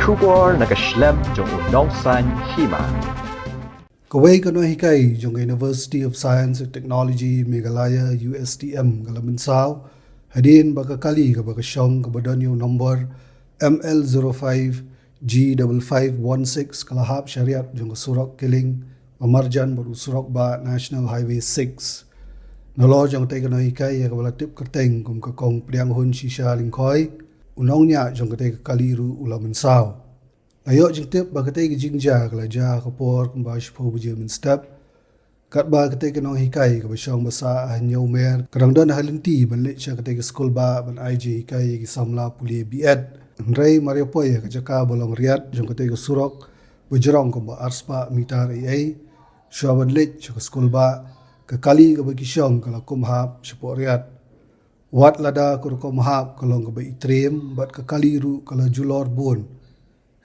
Shubor nakaslem jong unongsan Hima. Kawai ka Nonghikai jong University of Science and Technology Meghalaya Ustm kala Mynsaw hadin bakakali ka bakasyong ka badonyo number ML05 G5516 kalahap Riat jong Surok kiling mamarjan baru Surok ba National Highway 6 nalo jong tay ka Nonghikai ka balatip kerteng kum ka kong priang hun shisha lingkoi unongnya jong ka tay ka kaliru ula Mynsaw. Ayok jeng tip ba katay gijingja kalaja kapor kumbash po buje min step kat ba katay ka Nonghikai ka basyong basa hanyaw mer kadang don halinti balik siya katay ka school ba ban IJ hikai ki samla puli biad nray mario poy ka jaka bolong Riat jong katay ka Surok bujrong kumba arspa mitar ai siya balik siya ka school ba ka kali ka bagisyong kala kumhap siya po Riat wat lada kur kumhap kalong ka ba itrim bat ka kaliru kala julor bun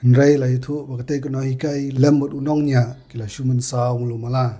Nray la itu bakatay ko Nonghikai lembut unongnya kila Mynsaw mulu mala.